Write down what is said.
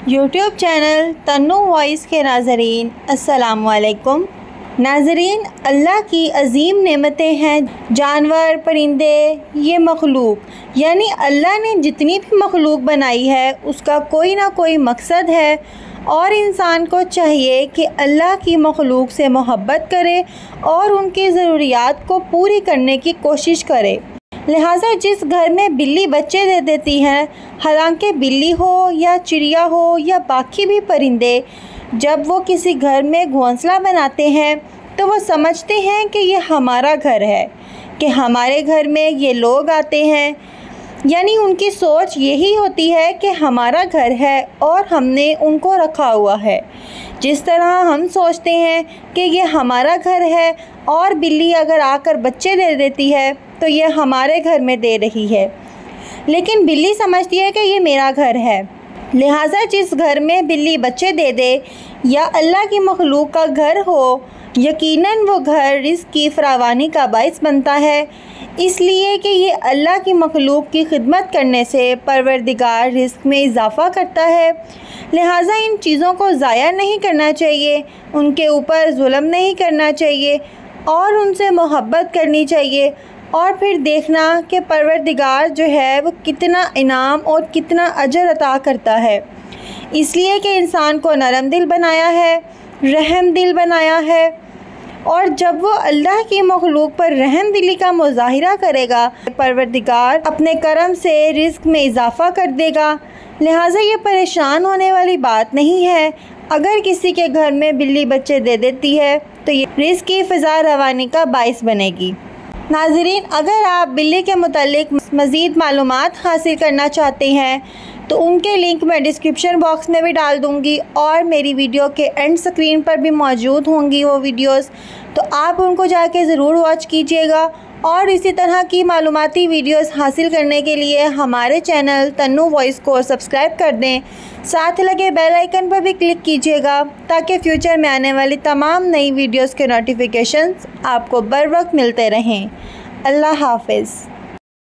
YouTube channel Tannu voice के नाज़रीन अस्सलाम वालेकुम। नाज़रीन, अल्लाह की अज़ीम नेमतें हैं जानवर, परिंदे, ये मखलूक यानी अल्लाह ने जितनी भी मखलूक बनाई है उसका कोई ना कोई मकसद है और इंसान को चाहिए कि अल्लाह की मखलूक से मोहब्बत करे और उनकी ज़रूरियात को पूरी करने की कोशिश करे। लिहाजा जिस घर में बिल्ली बच्चे दे देती है, हालांकि बिल्ली हो या चिड़िया हो या बाकी भी परिंदे, जब वो किसी घर में घोंसला बनाते हैं तो वो समझते हैं कि ये हमारा घर है, कि हमारे घर में ये लोग आते हैं। यानी उनकी सोच यही होती है कि हमारा घर है और हमने उनको रखा हुआ है। जिस तरह हम सोचते हैं कि ये हमारा घर है और बिल्ली अगर आकर बच्चे दे देती है तो ये हमारे घर में दे रही है, लेकिन बिल्ली समझती है कि ये मेरा घर है। लिहाजा जिस घर में बिल्ली बच्चे दे दे या अल्लाह की मखलूक का घर हो, यकीनन वो घर रिज़्क़ की फरावानी का बाइस बनता है, इसलिए कि ये अल्लाह की मखलूक की खिदमत करने से परवरदिगार रिज़्क़ में इजाफ़ा करता है। लिहाजा इन चीज़ों को ज़ाया नहीं करना चाहिए, उनके ऊपर जुल्म नहीं करना चाहिए और उनसे मोहब्बत करनी चाहिए। और फिर देखना कि परवरदिगार जो है वो कितना इनाम और कितना अजर अता करता है, इसलिए कि इंसान को नरम दिल बनाया है, रहम दिल बनाया है। और जब वो अल्लाह की मखलूक पर रहम दिली का मुज़ाहिरा करेगा, परवरदिगार अपने करम से रिज़्क़ में इजाफ़ा कर देगा। लिहाजा ये परेशान होने वाली बात नहीं है। अगर किसी के घर में बिल्ली बच्चे दे देती है तो ये रिज़्क़ की फ़िज़ा रवानी का बाइस बनेगी। नाज़रीन, अगर आप बिल्ली के मुतालिक मज़ीद मालूमात हासिल करना चाहते हैं तो उनके लिंक मैं डिस्क्रिप्शन बॉक्स में भी डाल दूँगी और मेरी वीडियो के एंड स्क्रीन पर भी मौजूद होंगी वो वीडियोस, तो आप उनको जाके ज़रूर वॉच कीजिएगा। और इसी तरह की मालूमाती वीडियोस हासिल करने के लिए हमारे चैनल तन्नू वॉइस को सब्सक्राइब कर दें, साथ लगे बेल आइकन पर भी क्लिक कीजिएगा ताकि फ्यूचर में आने वाली तमाम नई वीडियोस के नोटिफिकेशंस आपको बर वक्त मिलते रहें। अल्लाह हाफ़िज़।